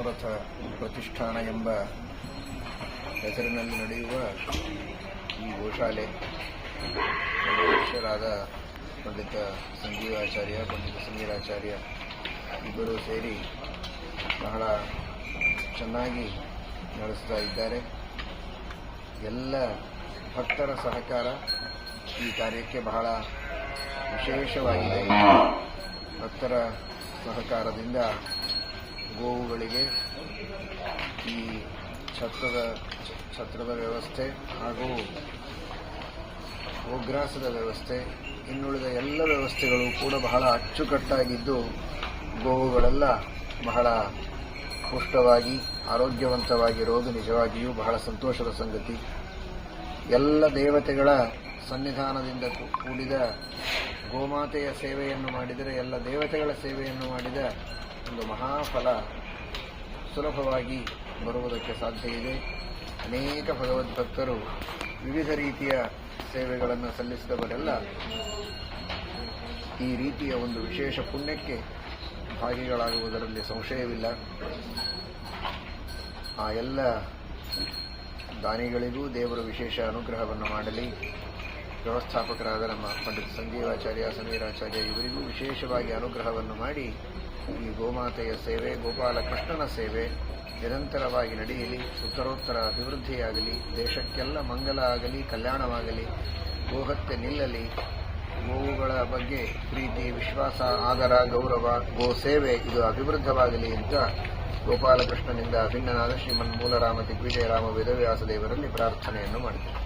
ಮನೋರಥ ಪ್ರತಿಷ್ಠಾನ ಎಂಬ ಹೆಸರಿನಲ್ಲಿ ನಡೆಯುವ ಈ ಗೋಶಾಲೆ ಶಿಷ್ಯರಾದ ಪಂಡಿತ ಸಂಜೀವಾಚಾರ್ಯ, ಪಂಡಿತ ಸಮೀರಾಚಾರ್ಯ ಇಬ್ಬರು ಸೇರಿ ಬಹಳ ಚೆನ್ನಾಗಿ ನಡೆಸ್ತಾ ಇದ್ದಾರೆ. ಎಲ್ಲ ಭಕ್ತರ ಸಹಕಾರ ಈ ಕಾರ್ಯಕ್ಕೆ ಬಹಳ ವಿಶೇಷವಾಗಿದೆ. ಭಕ್ತರ ಸಹಕಾರದಿಂದ ಗೋವುಗಳಿಗೆ ಈ ಛತ್ರದ ವ್ಯವಸ್ಥೆ ಹಾಗೂ ಗೋಗ್ರಾಸದ ವ್ಯವಸ್ಥೆ, ಇನ್ನುಳಿದ ಎಲ್ಲ ವ್ಯವಸ್ಥೆಗಳು ಕೂಡ ಬಹಳ ಅಚ್ಚುಕಟ್ಟಾಗಿದ್ದು ಗೋವುಗಳೆಲ್ಲ ಬಹಳ ಪುಷ್ಟವಾಗಿ ಆರೋಗ್ಯವಂತವಾಗಿರೋದು ನಿಜವಾಗಿಯೂ ಬಹಳ ಸಂತೋಷದ ಸಂಗತಿ. ಎಲ್ಲ ದೇವತೆಗಳ ಸನ್ನಿಧಾನದಿಂದ ಕೂಡಿದ ಗೋಮಾತೆಯ ಸೇವೆಯನ್ನು ಮಾಡಿದರೆ ಎಲ್ಲ ದೇವತೆಗಳ ಸೇವೆಯನ್ನು ಮಾಡಿದ ಒಂದು ಮಹಾಫಲ ಸುಲಭವಾಗಿ ಬರುವುದಕ್ಕೆ ಸಾಧ್ಯ ಇದೆ. ಅನೇಕ ಭಗವದ್ಭಕ್ತರು ವಿವಿಧ ರೀತಿಯ ಸೇವೆಗಳನ್ನು ಸಲ್ಲಿಸಿದವರೆಲ್ಲ ಈ ರೀತಿಯ ಒಂದು ವಿಶೇಷ ಪುಣ್ಯಕ್ಕೆ ಭಾಗಿಗಳಾಗುವುದರಲ್ಲಿ ಸಂಶಯವಿಲ್ಲ. ಆ ಎಲ್ಲ ದಾನಿಗಳಿಗೂ ದೇವರು ವಿಶೇಷ ಅನುಗ್ರಹವನ್ನು ಮಾಡಲಿ. ವ್ಯವಸ್ಥಾಪಕರಾದ ನಮ್ಮ ಪಂಡಿತ ಸಂಜೀವಾಚಾರ್ಯ, ಸಮೀರಾಚಾರ್ಯ ಇವರಿಗೂ ವಿಶೇಷವಾಗಿ ಅನುಗ್ರಹವನ್ನು ಮಾಡಿ ಈ ಗೋಮಾತೆಯ ಸೇವೆ, ಗೋಪಾಲಕೃಷ್ಣನ ಸೇವೆ ನಿರಂತರವಾಗಿ ನಡೆಯಲಿ, ಉತ್ತರೋತ್ತರ ಅಭಿವೃದ್ಧಿಯಾಗಲಿ, ದೇಶಕ್ಕೆಲ್ಲ ಮಂಗಲ ಆಗಲಿ, ಕಲ್ಯಾಣವಾಗಲಿ, ಗೋಹತ್ಯೆ ನಿಲ್ಲಲಿ, ಗೋವುಗಳ ಬಗ್ಗೆ ಪ್ರೀತಿ, ವಿಶ್ವಾಸ, ಆದರ, ಗೌರವ, ಗೋ ಸೇವೆ ಇದು ಅಭಿವೃದ್ಧವಾಗಲಿ ಅಂತ ಗೋಪಾಲಕೃಷ್ಣನಿಂದ ಅಭಿನ್ನನಾದ ಶ್ರೀಮನ್ ಮೂಲರಾಮ ದಿಗ್ವಿಜಯರಾಮ ವೇದವ್ಯಾಸ ದೇವರಲ್ಲಿ ಪ್ರಾರ್ಥನೆಯನ್ನು ಮಾಡಿದ್ದಾರೆ.